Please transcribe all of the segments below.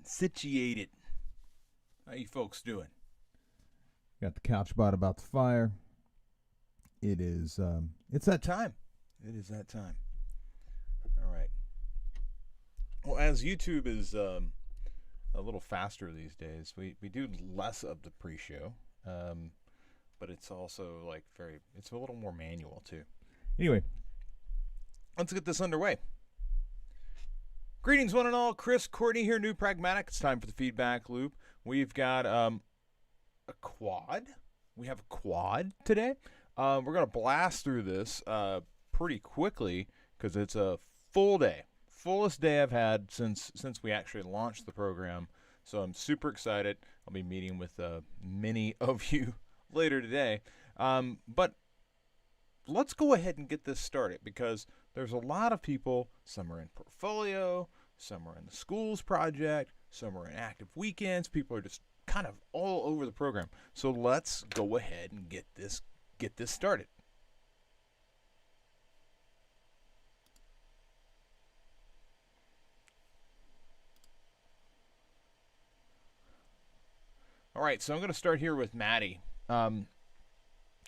situated. How you folks doing? Got the couch bot about the fire. It is, it's that time. It is that time. All right. Well, as YouTube is a little faster these days, we do less of the pre-show, but it's also like it's a little more manual too. Anyway, let's get this underway. Greetings, one and all. Chris, Courtney here, New Pragmatic. It's time for the feedback loop. We've got a quad. We have a quad today. We're going to blast through this pretty quickly because it's a full day. Fullest day I've had since we actually launched the program. So I'm super excited. I'll be meeting with many of you later today. But let's go ahead and get this started because there's a lot of people. Some are in portfolio, some are in the schools project, some are in active weekends. People are just kind of all over the program. So let's go ahead and get this started. All right, so I'm going to start here with Maddie.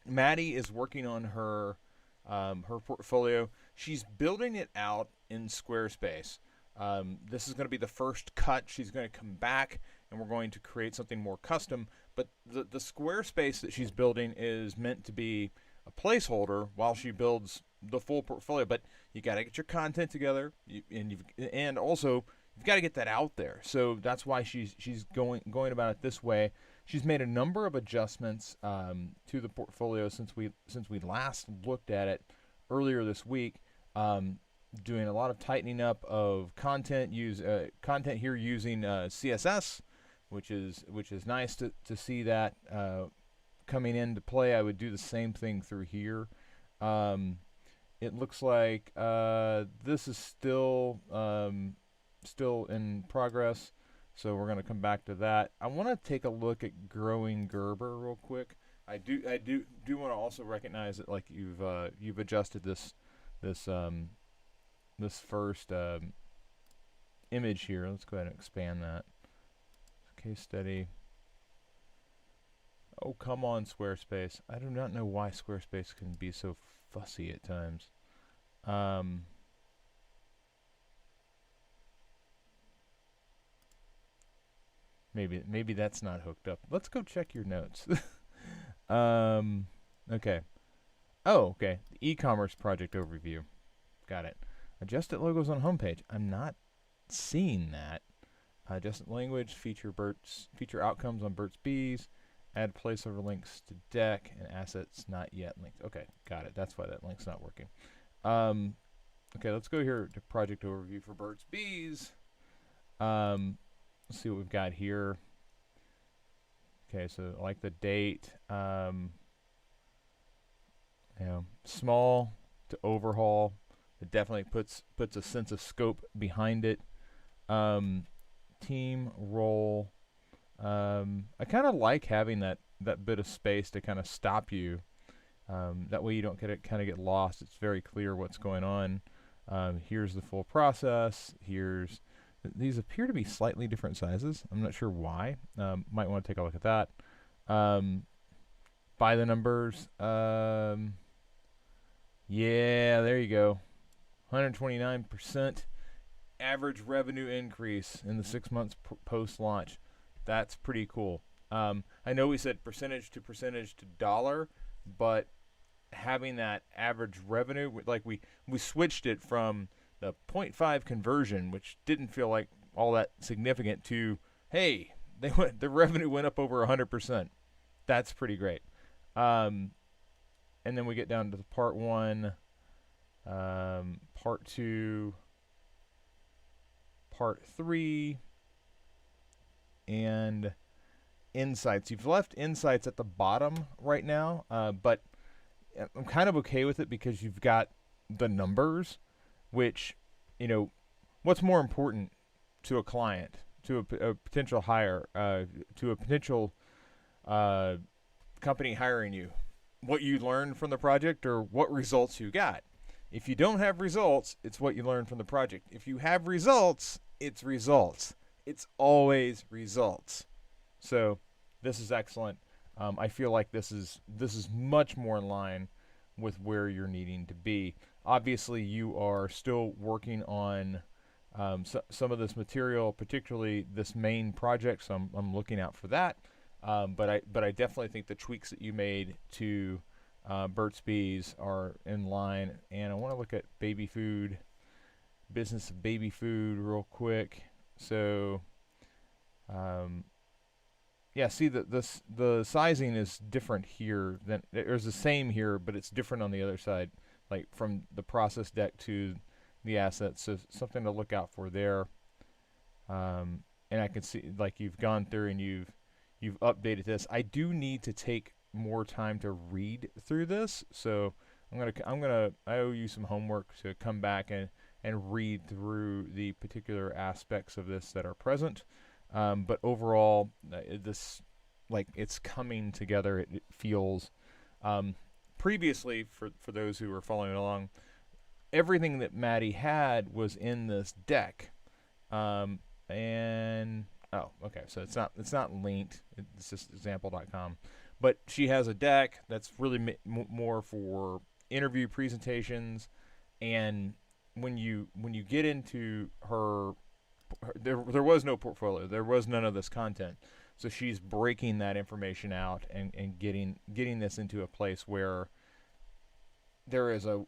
Maddie is working on her portfolio. She's building it out in Squarespace. This is going to be the first cut. She's going to come back, and we're going to create something more custom. But the Squarespace that she's building is meant to be a placeholder while she builds the full portfolio. But you got to get your content together, and also you've got to get that out there. So that's why she's going about it this way. She's made a number of adjustments to the portfolio since we last looked at it earlier this week. Doing a lot of tightening up of content. Content here using CSS, which is nice to see that coming into play. I would do the same thing through here. It looks like this is still in progress. So we're going to come back to that. I want to take a look at growing Gerber real quick. I do want to also recognize that like you've adjusted this first image here. Let's go ahead and expand that. Case study. Oh, come on, Squarespace. I do not know why Squarespace can be so fussy at times. Maybe that's not hooked up. Let's go check your notes. Okay. Oh, okay. The e-commerce project overview. Got it. Adjusted logos on homepage. I'm not seeing that. Adjusted language, feature outcomes on Burt's Bees, add placeholder links to deck, and assets not yet linked. Okay, got it. That's why that link's not working. Okay, let's go here to project overview for Burt's Bees. Let's see what we've got here. Okay, so I like the date. Small to overhaul. It definitely puts a sense of scope behind it. Team role. I kind of like having that bit of space to kind of stop you. That way you don't get lost. It's very clear what's going on. Here's the full process. These appear to be slightly different sizes. I'm not sure why. Might want to take a look at that. By the numbers. Yeah, there you go. 129% average revenue increase in the 6 months post-launch. That's pretty cool. I know we said percentage to dollar, but having that average revenue, like we switched it from the 0.5 conversion, which didn't feel like all that significant, to, hey, the revenue went up over 100%. That's pretty great. And then we get down to the part 1, part 2, part 3, and insights. You've left insights at the bottom right now, but I'm kind of okay with it because you've got the numbers, which, what's more important to a client, to a potential hire, to a potential company hiring you? What you learned from the project or what results you got? If you don't have results, it's what you learned from the project. If you have results, it's results. It's always results. So this is excellent. I feel like this is much more in line with where you're needing to be. Obviously, you are still working on some of this material, particularly this main project. So I'm looking out for that. But I definitely think the tweaks that you made to Burt's Bees are in line. And I want to look at baby food, business of baby food, real quick. So um, yeah, see the sizing is different here than there's the same here, but it's different on the other side, like from the process deck to the assets. So something to look out for there. And I can see like you've gone through and you've updated this. I do need to take more time to read through this, so I owe you some homework to come back and read through the particular aspects of this that are present. But overall, this like it's coming together. It feels previously for those who were following along, everything that Maddie had was in this deck, and oh, okay, so it's not linked. It's just example.com, but she has a deck that's really more for interview presentations, and when you get into her there was no portfolio. There was none of this content. So she's breaking that information out and getting this into a place where there is a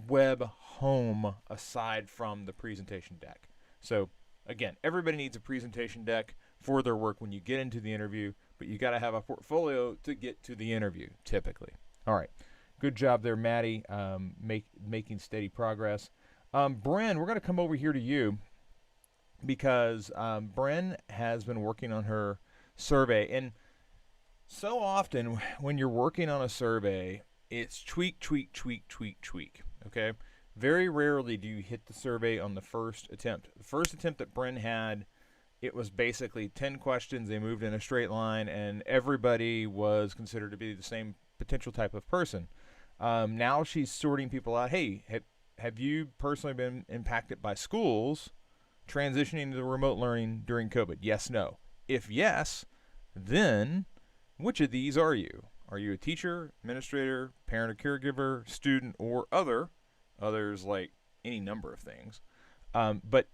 web home aside from the presentation deck. So again, everybody needs a presentation deck for their work when you get into the interview, but you got to have a portfolio to get to the interview typically. All right. Good job there, Maddie. Making steady progress. Bren, we're going to come over here to you because Bren has been working on her survey. And so often when you're working on a survey, it's tweak, tweak, tweak, tweak, tweak. Okay? Very rarely do you hit the survey on the first attempt. The first attempt that Bren had, it was basically 10 questions. They moved in a straight line, and everybody was considered to be the same potential type of person. Now she's sorting people out. Hey, have you personally been impacted by schools transitioning to remote learning during COVID? Yes, no. If yes, then which of these are you? Are you a teacher, administrator, parent or caregiver, student, or other? Others like any number of things. But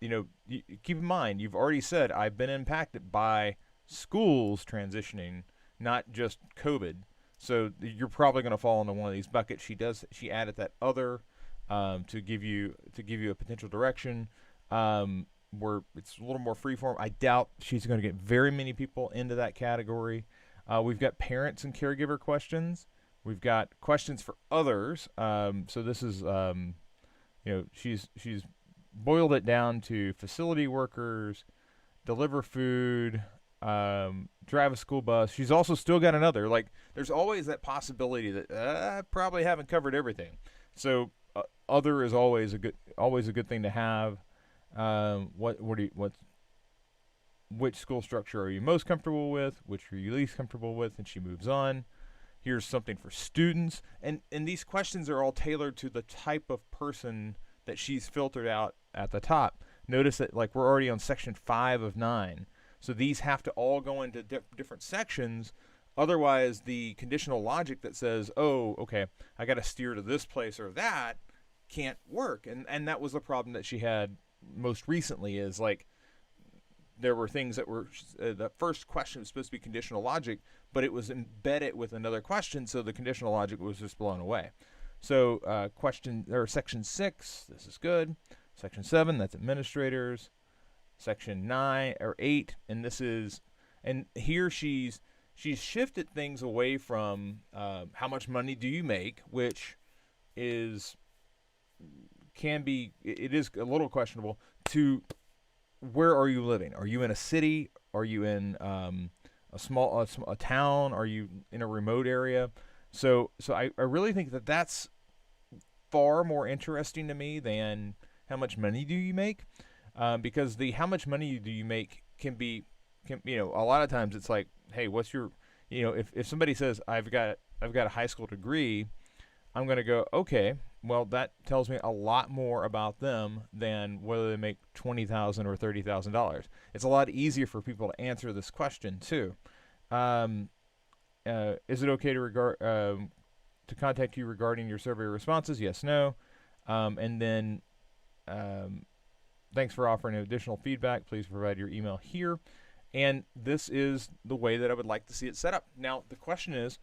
keep in mind, you've already said I've been impacted by schools transitioning, not just COVID. So you're probably going to fall into one of these buckets. She added that other to give you a potential direction where it's a little more freeform. I doubt she's going to get very many people into that category. We've got parents and caregiver questions. We've got questions for others. So this is she's boiled it down to facility workers, deliver food, drive a school bus. She's also still got another. Like, there's always that possibility that I probably haven't covered everything. So other is always a good thing to have. Which school structure are you most comfortable with? Which are you least comfortable with? And she moves on. Here's something for students. And these questions are all tailored to the type of person that she's filtered out at the top. Notice that like we're already on section 5 of 9. So these have to all go into different sections. Otherwise, the conditional logic that says, oh, okay, I got to steer to this place or that can't work. And that was the problem that she had most recently is like there were things that were the first question was supposed to be conditional logic, but it was embedded with another question, so the conditional logic was just blown away. So section 6, this is good. Section 7, that's administrators. Section 9 or 8, and here she's shifted things away from how much money do you make, which it is a little questionable, to where are you living? Are you in a city? Are you in a town? Are you in a remote area? So I really think that's far more interesting to me than how much money do you make, because the how much money do you make can a lot of times it's like, hey, what's your if somebody says I've got a high school degree, I'm going to go, okay, Well, that tells me a lot more about them than whether they make $20,000 or $30,000. It's a lot easier for people to answer this question too. Um, is it okay to to contact you regarding your survey responses? Yes, no. And then um, thanks for offering additional feedback. Please provide your email here. And this is the way that I would like to see it set up. Now, the question is,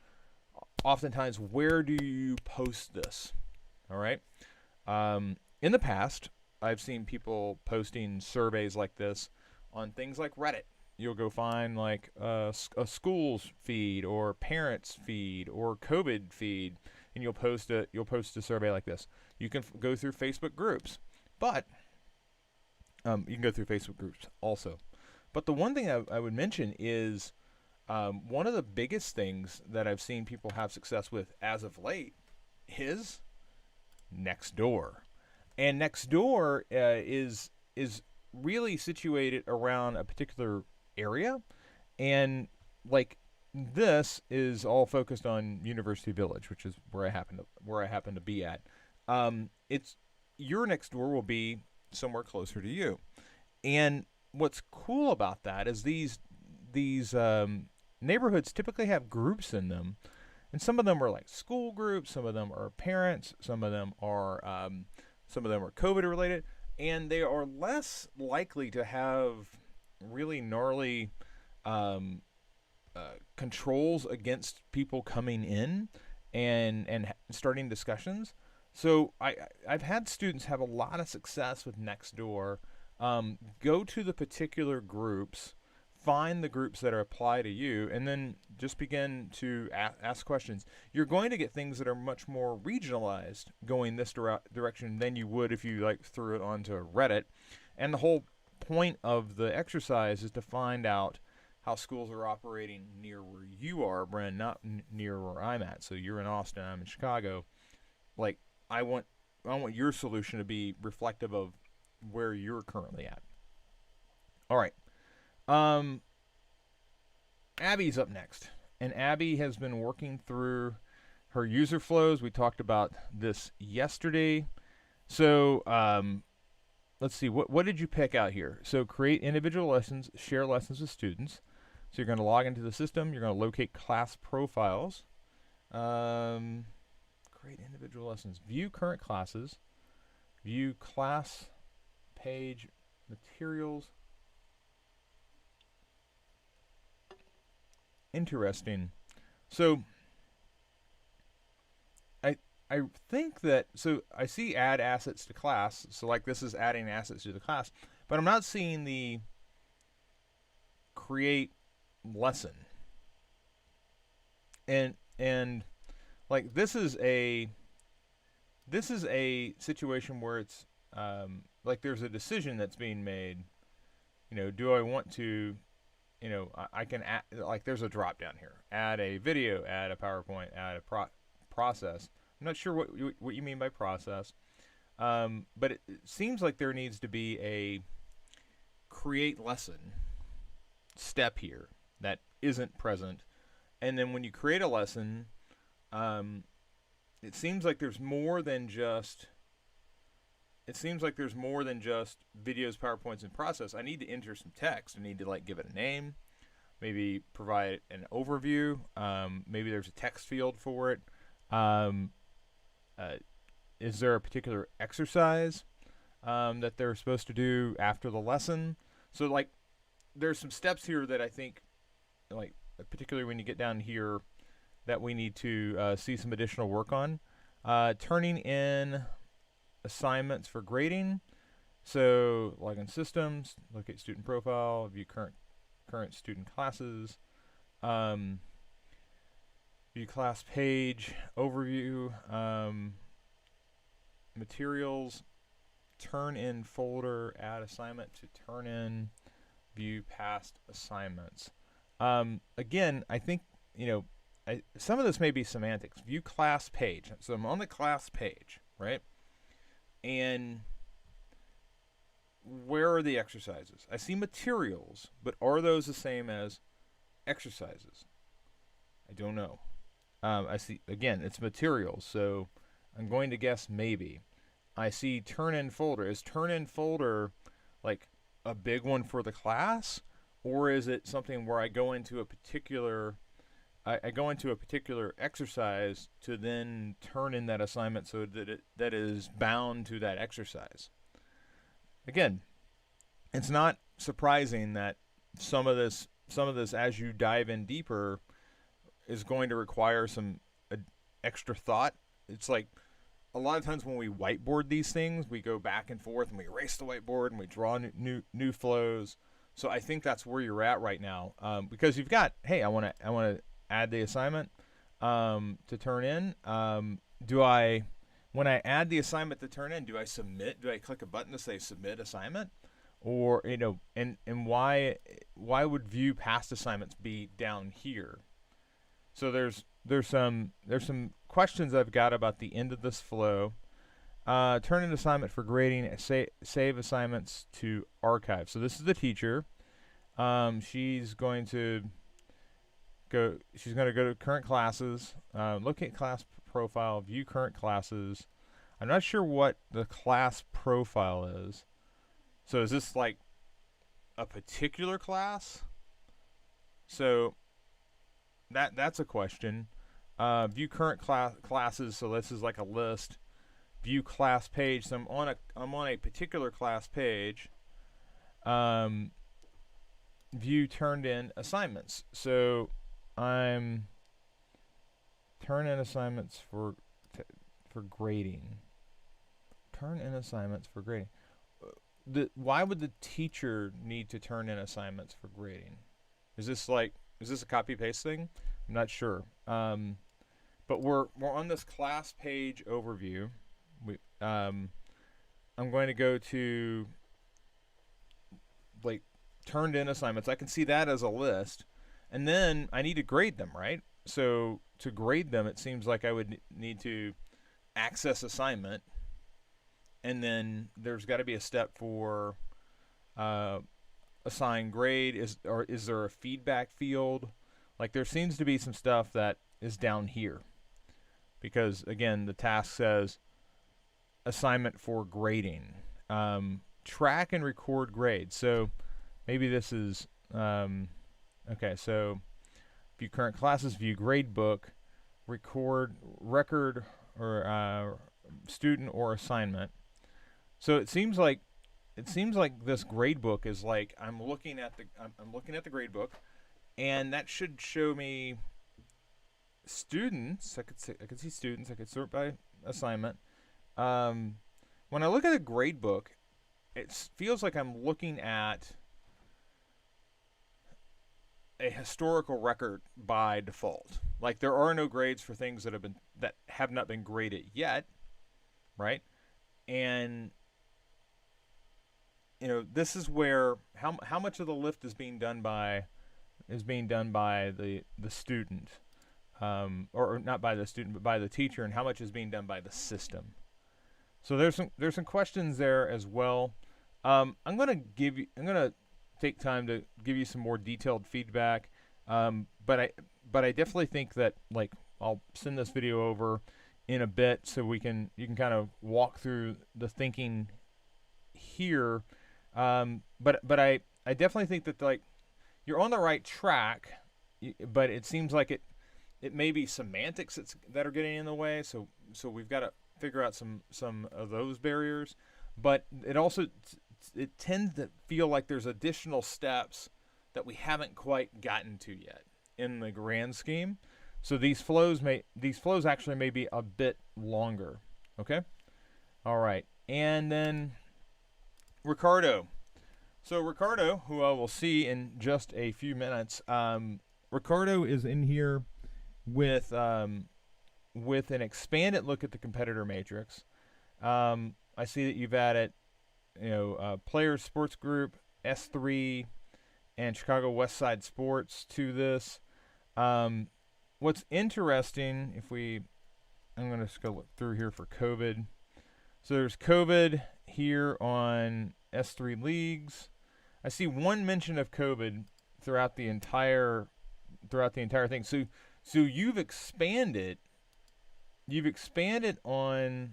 oftentimes, where do you post this? All right. In the past, I've seen people posting surveys like this on things like Reddit. You'll go find like a school's feed or parents' feed or COVID feed, and you'll post a survey like this. You can go through Facebook groups, but you can go through Facebook groups also. But the one thing I would mention is one of the biggest things that I've seen people have success with as of late is Nextdoor. And Nextdoor is really situated around a particular area, and like this is all focused on University Village, which is where I happen to be at. It's your Nextdoor will be somewhere closer to you, and what's cool about that is these neighborhoods typically have groups in them, and some of them are like school groups, some of them are parents, some of them are COVID related, and they are less likely to have really gnarly controls against people coming in and starting discussions. So I've had students have a lot of success with Nextdoor. Go to the particular groups, find the groups that apply to you, and then just begin to ask questions. You're going to get things that are much more regionalized going this direction than you would if you like threw it onto Reddit. And the whole point of the exercise is to find out how schools are operating near where you are, Bren, not near where I'm at. So you're in Austin, I'm in Chicago. Like I want your solution to be reflective of where you're currently at. All right. Abby's up next, and Abby has been working through her user flows. We talked about this yesterday. So let's see, what did you pick out here? So create individual lessons, share lessons with students. So you're going to log into the system. You're going to locate class profiles. Create individual lessons. View current classes. View class page materials. Interesting. So I think that, so I see add assets to class. So like this is adding assets to the class, but I'm not seeing the create lesson. And like this is a situation where it's like there's a decision that's being made. You know, do I want to, you know, I can add, like there's a drop down here. Add a video, add a PowerPoint, add a process. I'm not sure what you mean by process, but it seems like there needs to be a create lesson step here that isn't present. And then when you create a lesson, it seems like there's more than just videos, PowerPoints, and process. I need to enter some text. I need to like give it a name, maybe provide an overview. Maybe there's a text field for it. Is there a particular exercise that they're supposed to do after the lesson? So like there's some steps here that I think, like particularly when you get down here, that we need to see some additional work on. Turning in assignments for grading. So log in systems, locate student profile, view current student classes, view class page, overview, materials, turn in folder, add assignment to turn in, view past assignments. Again, I think, you know, some of this may be semantics. View class page. So I'm on the class page, right? And where are the exercises? I see materials, but are those the same as exercises? I don't know. I see, again, it's materials. So I'm going to guess maybe. I see turn in folder. Is turn in folder like a big one for the class, or is it something where I go into a particular I go into a particular exercise to then turn in that assignment so that is bound to that exercise? Again, it's not surprising that some of this as you dive in deeper is going to require some extra thought. It's like a lot of times when we whiteboard these things, we go back and forth and we erase the whiteboard and we draw new flows. So I think that's where you're at right now, because you've got, hey, I want to add the assignment to turn in. Do I when I add the assignment to turn in, do I submit? Do I click a button to say submit assignment? Or and why would view past assignments be down here? So there's some questions I've got about the end of this flow. Turn in assignment for grading. Save assignments to archive. So this is the teacher. She's going to go. She's going to go to current classes. Look at class profile. View current classes. I'm not sure what the class profile is. So is this like a particular class? So that's a question. View current classes. So this is like a list. View class page. So I'm on a particular class page. View turned in assignments. So I'm turn in assignments for grading. Turn in assignments for grading. Why would the teacher need to turn in assignments for grading? Is this a copy paste thing? I'm not sure. But we're on this class page overview. I'm going to go to like turned in assignments. I can see that as a list, and then I need to grade them, right? So to grade them, it seems like I would need to access assignment, and then there's got to be a step for assign grade. Is there a feedback field? Like there seems to be some stuff that is down here, because again the task says assignment for grading. Track and record grades. So maybe this is okay. So view current classes, view grade book, record or student or assignment. So it seems like this grade book is like I'm looking at the grade book, and that should show me students. I could see students. I could sort by assignment. When I look at a grade book, it feels like I'm looking at a historical record by default. Like there are no grades for things that have not been graded yet, right? And this is where how much of the lift is being done by the student, or not by the student but by the teacher, and how much is being done by the system. So there's some questions there as well. I'm gonna take time to give you some more detailed feedback, but I definitely think that like I'll send this video over in a bit so you can kind of walk through the thinking here. But I definitely think that like you're on the right track, but it seems like it may be semantics that are getting in the way. So we've got to figure out some of those barriers. But it tends to feel like there's additional steps that we haven't quite gotten to yet in the grand scheme. So these flows actually may be a bit longer. Okay? All right. And then Ricardo. So Ricardo, who I will see in just a few minutes, Ricardo is in here with an expanded look at the competitor matrix. I see that you've added, Players Sports Group, S3, and Chicago West Side Sports to this. What's interesting, I'm going to just go look through here for COVID. So there's COVID here on S3 leagues. I see one mention of COVID throughout the entire thing. So you've expanded you've expanded on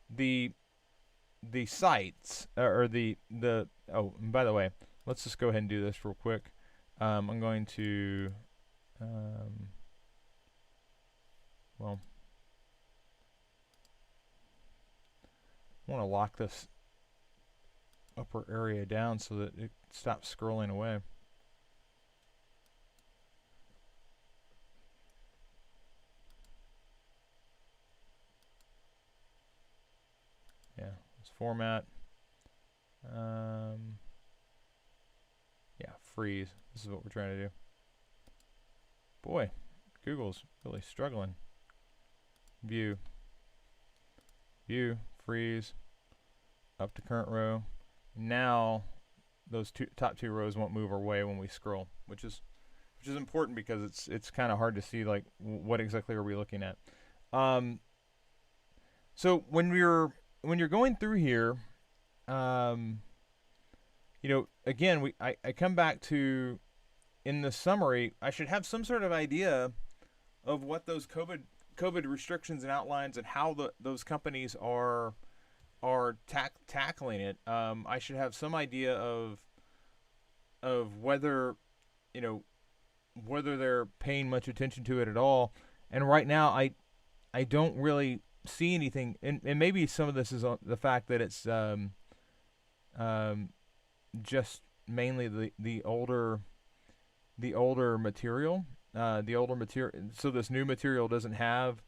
the sites or the oh, and by the way, let's just go ahead and do this real quick. I'm going to well, I want to lock this upper area down so that it stops scrolling away. Yeah, let's format. Yeah, freeze. This is what we're trying to do. Boy, Google's really struggling. View, freeze, up to current row. Now those top two rows won't move away when we scroll, which is important because it's kind of hard to see like what exactly are we looking at. So when you're going through here, again, I come back to, in the summary, I should have some sort of idea of what those COVID restrictions and outlines and how those companies are tackling it. I should have some idea of whether whether they're paying much attention to it at all. And right now, I don't really see anything. And maybe some of this is on the fact that it's just mainly the older material. So this new material doesn't have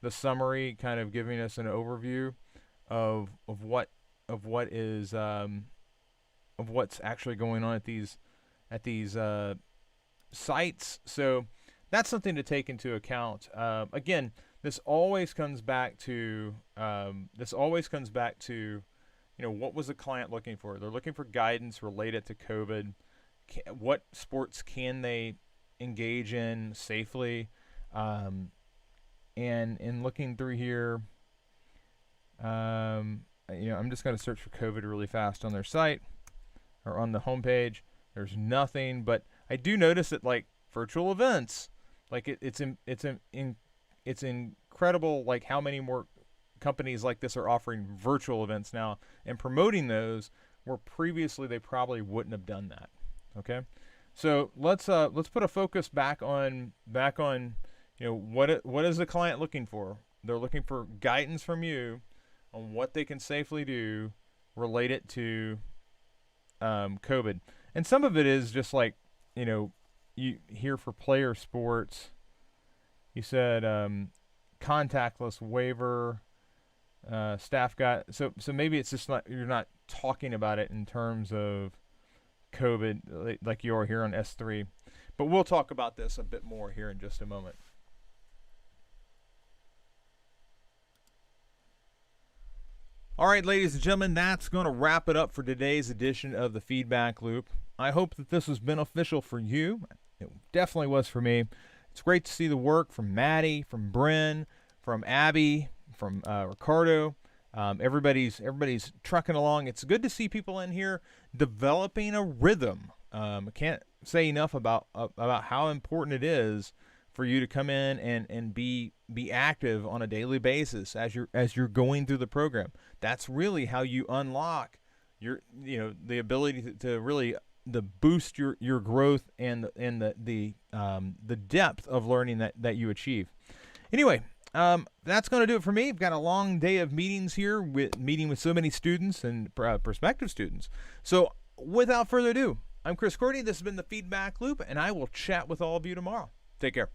the summary kind of giving us an overview of what's actually going on at these sites. So that's something to take into account. Again, this always comes back to what was the client looking for? They're looking for guidance related to COVID. What sports can they engage in safely? And in looking through here, I'm just going to search for COVID really fast on their site or on the homepage. There's nothing, but I do notice that like virtual events, like it's incredible, like how many more companies like this are offering virtual events now and promoting those where previously they probably wouldn't have done that. Okay, so let's put a focus back on what is the client looking for? They're looking for guidance from you on what they can safely do related to COVID, and some of it is just like you here for player sports. You said contactless waiver. Staff got so maybe it's just not, you're not talking about it in terms of COVID like you are here on S3, but we'll talk about this a bit more here in just a moment. All right, ladies and gentlemen, that's going to wrap it up for today's edition of the Feedback Loop. I hope that this was beneficial for you. It definitely was for me. It's great to see the work from Maddie, from Bryn, from Abby, from Ricardo. Everybody's trucking along. It's good to see people in here developing a rhythm. I can't say enough about how important it is for you to come in and be active on a daily basis as you're going through the program. That's really how you unlock your the ability to really boost your growth and the depth of learning that you achieve. Anyway, that's going to do it for me. I've got a long day of meetings here, meeting with so many students and prospective students. So without further ado, I'm Chris Cordy. This has been the Feedback Loop, and I will chat with all of you tomorrow. Take care.